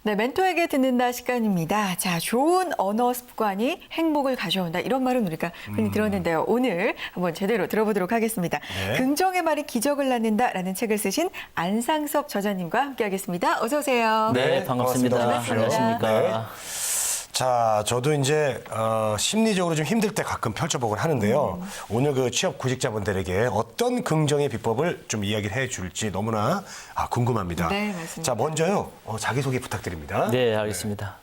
네, 멘토에게 듣는다 시간입니다. 자, 좋은 언어 습관이 행복을 가져온다. 이런 말은 우리가 흔히 들었는데요. 오늘 한번 제대로 들어보도록 하겠습니다. 네. 긍정의 말이 기적을 낳는다라는 책을 쓰신 안상섭 저자님과 함께하겠습니다. 어서 오세요. 네, 반갑습니다. 반갑습니다. 안녕하십니까. 자, 저도 이제 심리적으로 좀 힘들 때 가끔 펼쳐보곤 하는데요. 오늘 그 취업 구직자분들에게 어떤 긍정의 비법을 좀 이야기를 해줄지 너무나 궁금합니다. 네, 맞습니다. 자, 먼저요 자기소개 부탁드립니다. 네, 알겠습니다.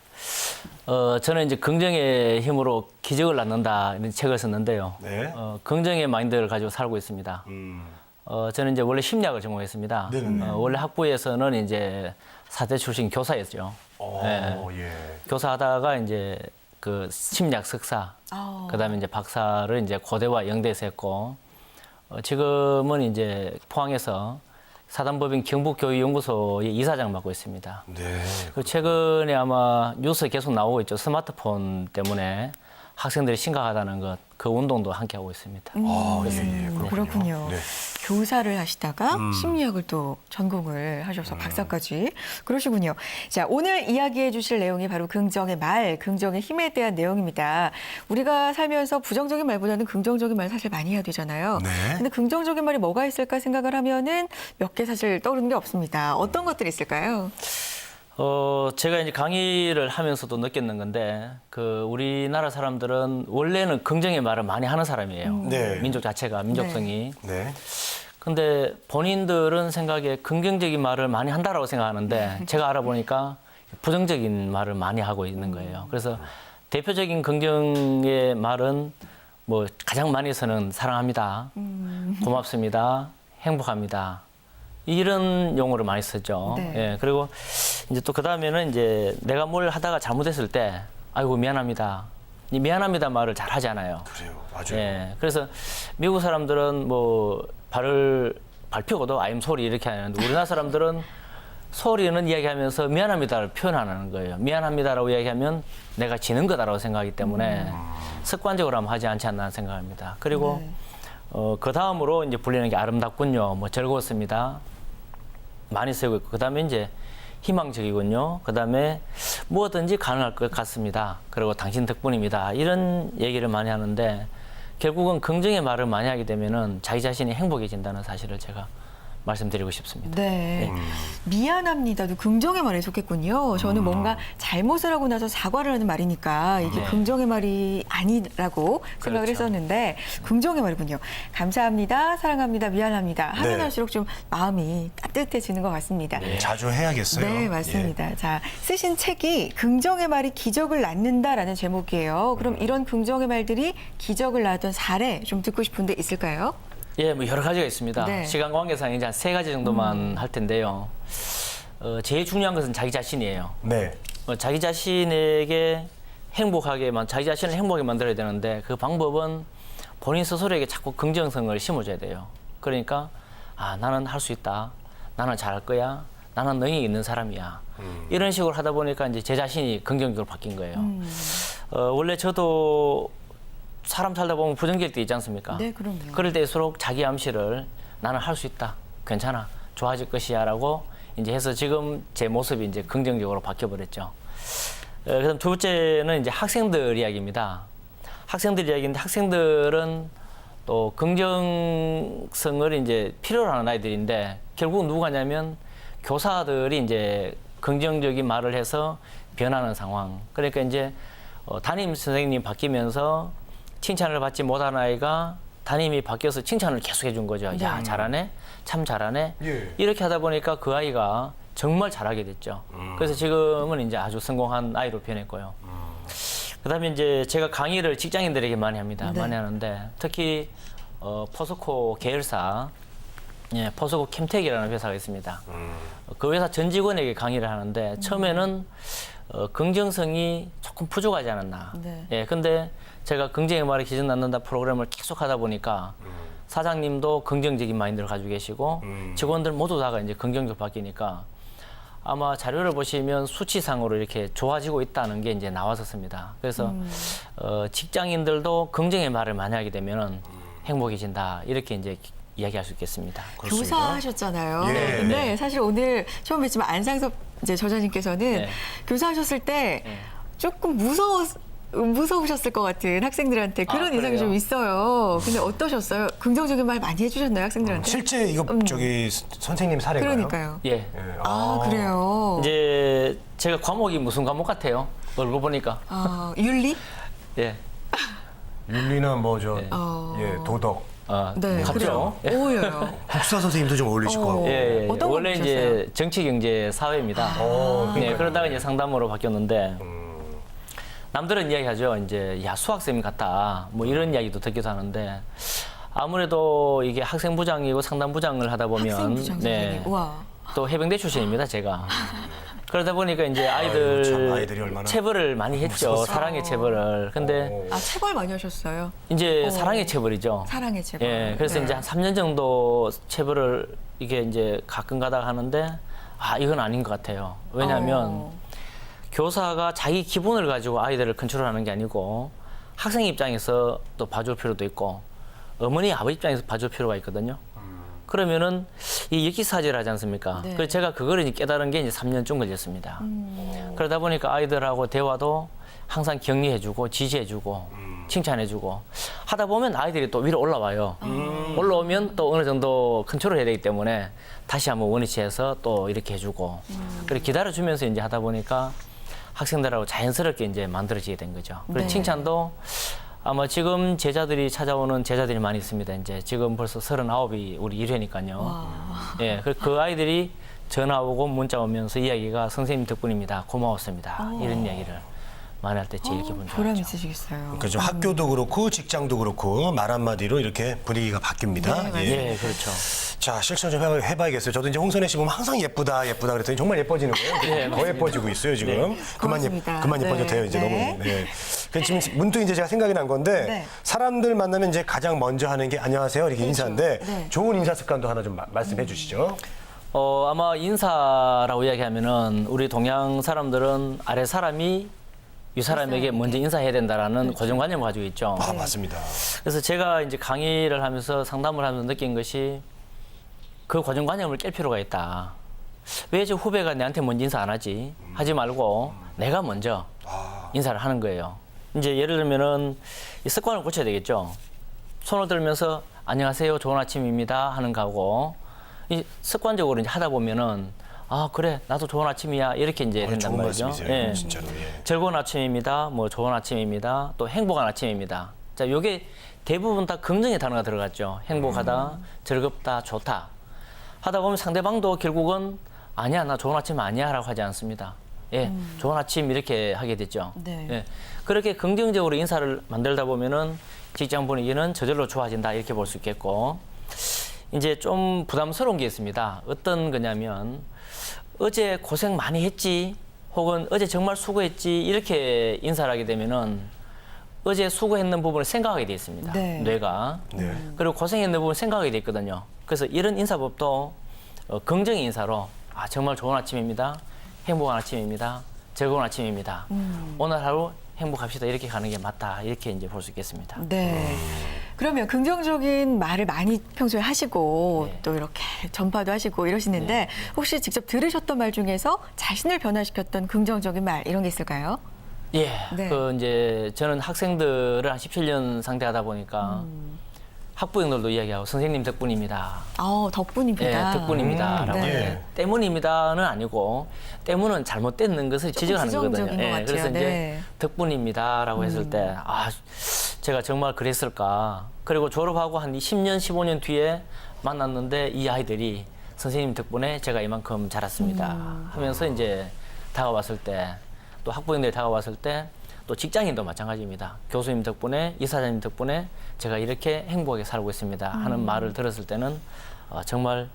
저는 이제 긍정의 힘으로 기적을 낳는다 이런 책을 썼는데요. 네. 긍정의 마인드를 가지고 살고 있습니다. 저는 이제 원래 심리학을 전공했습니다. 네네네. 원래 학부에서는 이제 사대 출신 교사였죠. 예. 교사하다가 이제 그 심리학 석사, 그다음에 이제 박사를 이제 고대와 영대에서 했고, 지금은 이제 포항에서 사단법인 경북교육연구소의 이사장 맡고 있습니다. 네. 그리고 최근에 아마 뉴스에 계속 나오고 있죠. 스마트폰 때문에 학생들이 심각하다는 것, 그 운동도 함께 하고 있습니다. 예, 그렇군요. 네. 교사를 하시다가 심리학을 또 전공을 하셔서 박사까지 그러시군요. 자, 오늘 이야기해 주실 내용이 바로 긍정의 말, 긍정의 힘에 대한 내용입니다. 우리가 살면서 부정적인 말보다는 긍정적인 말 사실 많이 해야 되잖아요. 네. 근데 긍정적인 말이 뭐가 있을까 생각을 하면은 몇 개 사실 떠오르는 게 없습니다. 어떤 것들이 있을까요? 제가 이제 강의를 하면서도 느꼈는 건데, 우리나라 사람들은 원래는 긍정의 말을 많이 하는 사람이에요. 네. 민족 자체가, 민족성이. 네. 근데 본인들은 생각에 긍정적인 말을 많이 한다라고 생각하는데, 제가 알아보니까 부정적인 말을 많이 하고 있는 거예요. 그래서 대표적인 긍정의 말은 뭐 가장 많이 쓰는 사랑합니다, 고맙습니다, 행복합니다. 이런 용어를 많이 쓰죠. 네. 예, 그리고 이제 또 그다음에는 이제 내가 뭘 하다가 잘못했을 때 아이고 미안합니다. 이 미안합니다 말을 잘 하지 않아요. 그래요. 맞아요. 예, 그래서 미국 사람들은 뭐 발표고도 I'm sorry 이렇게 하는데 우리나라 사람들은 소리는 이야기하면서 미안합니다를 표현하는 거예요. 미안합니다라고 이야기하면 내가 지는 거다라고 생각하기 때문에 습관적으로 하면 하지 않지 않나 생각합니다. 그리고 그 다음으로 이제 불리는 게 아름답군요, 뭐 즐거웠습니다. 많이 쓰고 있고, 그 다음에 이제 희망적이군요. 그 다음에 무엇든지 가능할 것 같습니다. 그리고 당신 덕분입니다. 이런 얘기를 많이 하는데 결국은 긍정의 말을 많이 하게 되면은 자기 자신이 행복해진다는 사실을 제가 말씀드리고 싶습니다. 네. 미안합니다도 긍정의 말에 속했군요. 저는 뭔가 잘못을 하고 나서 사과를 하는 말이니까 이게 네. 긍정의 말이 아니라고 생각을 그렇죠. 했었는데 긍정의 말이군요. 감사합니다, 사랑합니다, 미안합니다 하면 네. 할수록 좀 마음이 따뜻해지는 것 같습니다. 자주 해야겠어요. 네, 맞습니다. 자, 쓰신 책이 긍정의 말이 기적을 낳는다라는 제목이에요. 그럼 이런 긍정의 말들이 기적을 낳았던 사례 좀 듣고 싶은데 있을까요? 예, 뭐 여러 가지가 있습니다. 네. 시간 관계상 이제 한 3가지 정도만 할 텐데요. 제일 중요한 것은 자기 자신이에요. 네. 자기 자신에게 자기 자신을 행복하게 만들어야 되는데 그 방법은 본인 스스로에게 자꾸 긍정성을 심어줘야 돼요. 그러니까 나는 할 수 있다. 나는 잘할 거야. 나는 능력이 있는 사람이야. 이런 식으로 하다 보니까 이제 제 자신이 긍정적으로 바뀐 거예요. 원래 저도 사람 살다 보면 부정적일 때 있지 않습니까? 네, 그럼요. 그럴 때일수록 자기 암시를 나는 할 수 있다. 괜찮아. 좋아질 것이야. 라고 이제 해서 지금 제 모습이 이제 긍정적으로 바뀌어 버렸죠. 그다음 두 번째는 이제 학생들 이야기입니다. 학생들 이야기인데 학생들은 또 긍정성을 이제 필요로 하는 아이들인데 결국 누가 하냐면 교사들이 이제 긍정적인 말을 해서 변하는 상황. 그러니까 이제 담임 선생님 바뀌면서 칭찬을 받지 못한 아이가 담임이 바뀌어서 칭찬을 계속 해준 거죠. 야, 잘하네? 참 잘하네? 예. 이렇게 하다 보니까 그 아이가 정말 잘하게 됐죠. 그래서 지금은 이제 아주 성공한 아이로 변했고요. 그 다음에 이제 제가 강의를 직장인들에게 많이 합니다. 네. 많이 하는데 특히 포스코 계열사, 예, 포스코 캠텍이라는 회사가 있습니다. 그 회사 전 직원에게 강의를 하는데 처음에는 긍정성이 조금 부족하지 않았나. 네. 예, 근데 제가 긍정의 말에 기적 낳는다 프로그램을 계속 하다 보니까 사장님도 긍정적인 마인드를 가지고 계시고 직원들 모두 다가 이제 긍정적으로 바뀌니까 아마 자료를 보시면 수치상으로 이렇게 좋아지고 있다는 게 이제 나왔었습니다. 그래서 직장인들도 긍정의 말을 많이 하게 되면은 행복해진다. 이렇게 이제 이야기할 수 있겠습니다. 교사 하셨잖아요. 예. 근데 사실 오늘 처음 뵙지만 안상섭 이제 저자님께서는 네. 교사하셨을 때 네. 조금 무서우셨을 것 같은 학생들한테 그런 아, 인상이 그래요? 좀 있어요. 근데 어떠셨어요? 긍정적인 말 많이 해주셨나요, 학생들한테? 실제 이거 저기 선생님 사례인가요? 그러니까요. 예. 예. 아, 그래요. 이제 제가 과목이 무슨 과목 같아요? 얼굴 보니까. 윤리? 예. 윤리나 뭐 저 네. 예, 도덕. 네, 같죠? 그래요. 예. 오해요. 국사 선생님도 좀 어울리실 것 같고. 예, 예. 어떤 거 원래 보셨어요? 이제 정치, 경제, 사회입니다. 네, 그러다가 이제 상담으로 바뀌었는데 남들은 이야기하죠. 이제 야 수학쌤 같다. 뭐 이런 이야기도 듣기도 하는데 아무래도 이게 학생부장이고 상담부장을 하다 보면 학생부장 선생님. 우와. 또 해병대 출신입니다, 제가. 그러다 보니까 이제 아이고, 참, 아이들이 얼마나 체벌을 많이 했죠. 사랑의 체벌을. 근데 체벌 많이 하셨어요. 이제 사랑의 체벌이죠. 사랑의 체벌. 예, 그래서 네. 이제 한 3년 정도 체벌을 이게 이제 가끔 가다가 하는데 이건 아닌 것 같아요. 왜냐하면 교사가 자기 기분을 가지고 아이들을 컨트롤하는 게 아니고 학생 입장에서 또 봐줄 필요도 있고 어머니 아버지 입장에서 봐줄 필요가 있거든요. 그러면은 이 역기사지를 하지 않습니까? 네. 그래서 제가 그걸 이제 깨달은 게 이제 3년쯤 걸렸습니다. 그러다 보니까 아이들하고 대화도 항상 격려해주고 지지해주고 칭찬해주고 하다 보면 아이들이 또 위로 올라와요. 올라오면 또 어느 정도 컨트롤해야 되기 때문에 다시 한번 원위치해서 또 이렇게 해주고 그렇게 기다려주면서 이제 하다 보니까 학생들하고 자연스럽게 이제 만들어지게 된 거죠. 그리고 네. 칭찬도 아마 지금 제자들이 찾아오는 제자들이 많이 있습니다. 이제 지금 벌써 39이 우리 1회니까요. 예, 그 아이들이 전화 오고 문자 오면서 이야기가 선생님 덕분입니다. 고마웠습니다. 이런 이야기를 많이 할 때 제일 기분 보람 좋았죠. 있으시겠어요. 그러니까 좀 학교도 그렇고 직장도 그렇고 말 한마디로 이렇게 분위기가 바뀝니다. 네, 예, 그렇죠. 자, 실천 좀 해봐야겠어요. 저도 이제 홍선혜 씨 보면 항상 예쁘다, 예쁘다 그랬더니 정말 예뻐지는 거예요. 네, 더 맞습니다. 예뻐지고 있어요, 지금. 고맙습니다. 그만 네. 예뻐져도 돼요, 이제 네. 너무. 네. 그래서 지금 문득 이제 제가 생각이 난 건데 네. 사람들 만나면 이제 가장 먼저 하는 게 안녕하세요 이렇게 인사인데 네. 좋은 인사 습관도 하나 좀 말씀해 주시죠. 아마 인사라고 이야기하면은 우리 동양 사람들은 아래 사람이 위 사람에게 먼저 인사해야 된다라는 고정관념을 가지고 있죠. 아, 맞습니다. 그래서 제가 이제 강의를 하면서 상담을 하면서 느낀 것이 그 고정관념을 깰 필요가 있다. 왜 저 후배가 내한테 먼저 인사 안 하지? 하지 말고 내가 먼저 인사를 하는 거예요. 이제 예를 들면은 이 습관을 고쳐야 되겠죠. 손을 들면서 안녕하세요, 좋은 아침입니다 하는 거하고 이 습관적으로 이제 하다 보면은 그래 나도 좋은 아침이야 이렇게 이제 된단 좋은 말이죠. 말씀이세요, 예. 진짜로. 예. 즐거운 아침입니다. 뭐 좋은 아침입니다. 또 행복한 아침입니다. 자, 요게 대부분 다 긍정의 단어가 들어갔죠. 행복하다, 즐겁다, 좋다. 하다 보면 상대방도 결국은 아니야, 나 좋은 아침 아니야라고 하지 않습니다. 예, 좋은 아침 이렇게 하게 됐죠. 네. 예, 그렇게 긍정적으로 인사를 만들다 보면은 직장 분위기는 저절로 좋아진다 이렇게 볼 수 있겠고 이제 좀 부담스러운 게 있습니다. 어떤 거냐면 어제 고생 많이 했지 혹은 어제 정말 수고했지 이렇게 인사를 하게 되면은 어제 수고했는 부분을 생각하게 돼 있습니다. 네. 뇌가. 네. 그리고 고생했는 부분을 생각하게 돼 있거든요. 그래서 이런 인사법도 긍정의 인사로 정말 좋은 아침입니다. 행복한 아침입니다. 즐거운 아침입니다. 오늘 하루 행복합시다. 이렇게 가는 게 맞다. 이렇게 이제 볼 수 있겠습니다. 네. 그러면 긍정적인 말을 많이 평소에 하시고 네. 또 이렇게 전파도 하시고 이러시는데 혹시 직접 들으셨던 말 중에서 자신을 변화시켰던 긍정적인 말 이런 게 있을까요? 예. 네. 이제 저는 학생들을 한 17년 상대하다 보니까 학부형들도 이야기하고 선생님 덕분입니다. 덕분입니다. 예, 덕분입니다라고. 네. 예. 때문입니다는 아니고 때문은 잘못됐는 것을 지적하는 지정적인 거거든요. 것 같아요. 그래서 이제 네. 덕분입니다라고 했을 때 제가 정말 그랬을까. 그리고 졸업하고 한 10년, 15년 뒤에 만났는데 이 아이들이 선생님 덕분에 제가 이만큼 자랐습니다. 하면서 이제 다가왔을 때 또 학부형들이 다가왔을 때 또 직장인도 마찬가지입니다. 교수님 덕분에 이사장님 덕분에 제가 이렇게 행복하게 살고 있습니다 하는 말을 들었을 때는 정말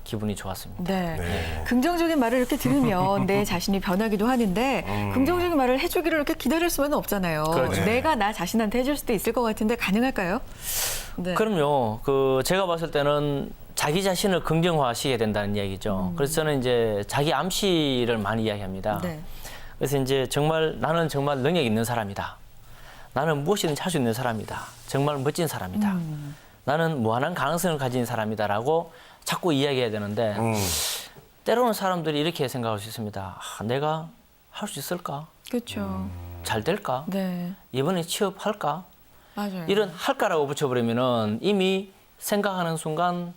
기분이 좋았습니다. 네. 네. 긍정적인 말을 이렇게 들으면 내 자신이 변하기도 하는데 긍정적인 말을 해주기를 이렇게 기다릴 수는 없잖아요. 그렇죠. 내가 나 자신한테 해줄 수도 있을 것 같은데 가능할까요? 네. 그럼요. 제가 봤을 때는 자기 자신을 긍정화시켜야 된다는 이야기죠. 그래서 저는 이제 자기 암시를 많이 이야기합니다. 네. 그래서 이제 나는 정말 능력 있는 사람이다. 나는 무엇이든지 할 수 있는 사람이다. 정말 멋진 사람이다. 나는 무한한 가능성을 가진 사람이다라고 자꾸 이야기해야 되는데 때로는 사람들이 이렇게 생각할 수 있습니다. 아, 내가 할 수 있을까? 그렇죠. 잘 될까? 네, 이번에 취업할까? 맞아요. 이런 할까라고 붙여버리면은 이미 생각하는 순간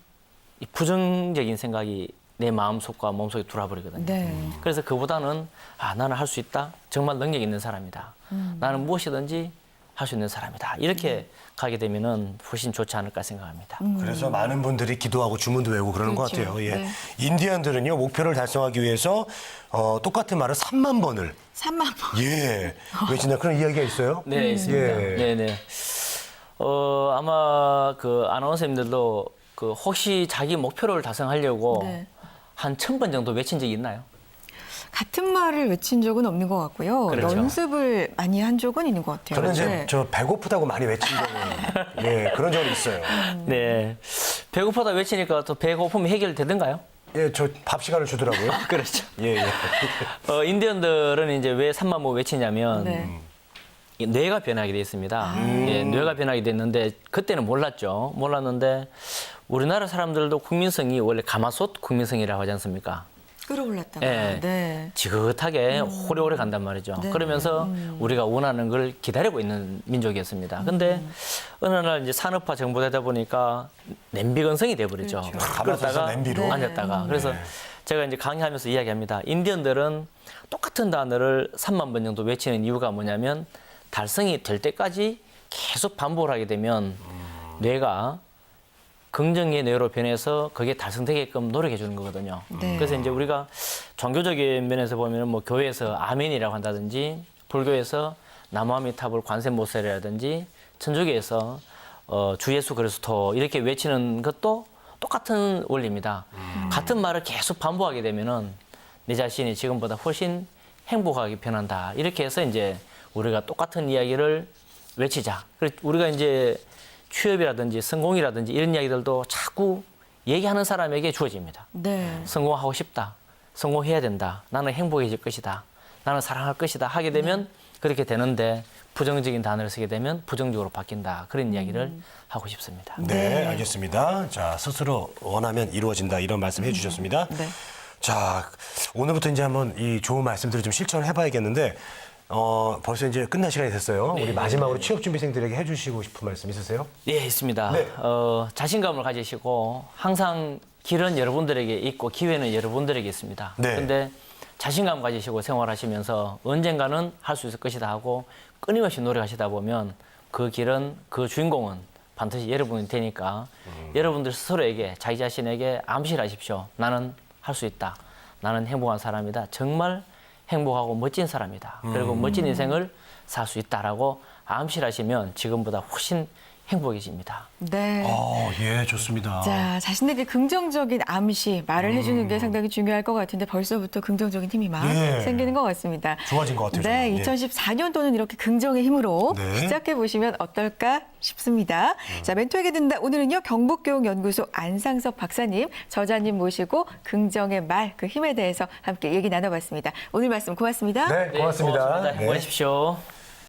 이 부정적인 생각이 내 마음속과 몸속에 들어와버리거든요. 네. 그래서 그보다는 아, 나는 할 수 있다. 정말 능력 있는 사람이다. 나는 무엇이든지 할 수 있는 사람이다. 이렇게 가게 되면은 훨씬 좋지 않을까 생각합니다. 그래서 많은 분들이 기도하고 주문도 외우고 그러는 것 그렇죠. 같아요. 예. 네. 인디언들은요, 목표를 달성하기 위해서 똑같은 말을 3만 번을 3만 번. 예, 외친다 그런 이야기가 있어요. 네, 있습니다. 예. 네, 네. 아마 그 아나운서님들도 그 혹시 자기 목표를 달성하려고 네. 한 1000번 정도 외친 적이 있나요? 같은 말을 외친 적은 없는 것 같고요. 그렇죠. 연습을 많이 한 적은 있는 것 같아요. 저는 이제 네. 저 배고프다고 많이 외친 적은 예, 그런 적이 있어요. 네. 배고프다 외치니까 또 배고픔이 해결되던가요? 예, 저 밥 시간을 주더라고요. 그렇죠. 예, 예. 인디언들은 이제 왜 3만 보 외치냐면 네. 이 뇌가 변하게 돼 있습니다. 예, 뇌가 변하게 됐는데 그때는 몰랐죠. 몰랐는데 우리나라 사람들도 국민성이 원래 가마솥 국민성이라고 하지 않습니까? 끌어올랐다가. 예. 네. 지긋하게 오래오래 간단 말이죠. 네. 그러면서 우리가 원하는 걸 기다리고 있는 민족이었습니다. 근데 어느 날 이제 산업화 정보되다 보니까 냄비 건성이 돼버리죠. 그렇죠. 막 가마솥에서 그러다가 냄비로. 네. 앉았다가. 그래서 제가 이제 강의하면서 이야기합니다. 인디언들은 똑같은 단어를 3만 번 정도 외치는 이유가 뭐냐면 달성이 될 때까지 계속 반복을 하게 되면 뇌가 긍정의 뇌로 변해서 그게 달성되게끔 노력해 주는 거거든요. 네. 그래서 이제 우리가 종교적인 면에서 보면 뭐 교회에서 아멘이라고 한다든지 불교에서 나무아미타불 관세모세라든지 천주교에서 주 예수 그리스도 이렇게 외치는 것도 똑같은 원리입니다. 같은 말을 계속 반복하게 되면은 내 자신이 지금보다 훨씬 행복하게 변한다. 이렇게 해서 이제 우리가 똑같은 이야기를 외치자. 그래서 우리가 이제 취업이라든지 성공이라든지 이런 이야기들도 자꾸 얘기하는 사람에게 주어집니다. 네. 성공하고 싶다. 성공해야 된다. 나는 행복해질 것이다. 나는 사랑할 것이다. 하게 되면 그렇게 되는데 부정적인 단어를 쓰게 되면 부정적으로 바뀐다. 그런 이야기를 하고 싶습니다. 네, 알겠습니다. 자, 스스로 원하면 이루어진다 이런 말씀 해주셨습니다. 네. 자, 오늘부터 이제 한번 이 좋은 말씀들을 좀 실천을 해봐야겠는데 벌써 이제 끝날 시간이 됐어요. 우리 마지막으로 취업준비생들에게 해주시고 싶은 말씀 있으세요? 예, 있습니다. 네. 자신감을 가지시고 항상 길은 여러분들에게 있고 기회는 여러분들에게 있습니다. 네. 근데 자신감 가지시고 생활하시면서 언젠가는 할 수 있을 것이다 하고 끊임없이 노력하시다 보면 그 길은 그 주인공은 반드시 여러분이 되니까 여러분들 스스로에게 자기 자신에게 암시를 하십시오. 나는 할 수 있다. 나는 행복한 사람이다. 정말 행복하고 멋진 사람이다. 그리고 멋진 인생을 살 수 있다라고 암시를 하시면 지금보다 훨씬 행복해집니다. 네. 예, 좋습니다. 자, 자신에게 긍정적인 암시, 말을 해주는 게 상당히 중요할 것 같은데 벌써부터 긍정적인 힘이 막 예. 생기는 것 같습니다. 좋아진 것 같아요, 네, 저는. 예. 2014년도는 이렇게 긍정의 힘으로 네. 시작해보시면 어떨까 싶습니다. 자, 멘토에게 듣는다. 오늘은요, 경북교육연구소 안상섭 박사님, 저자님 모시고 긍정의 말, 그 힘에 대해서 함께 얘기 나눠봤습니다. 오늘 말씀 고맙습니다. 네, 고맙습니다. 네. 행복하십시오.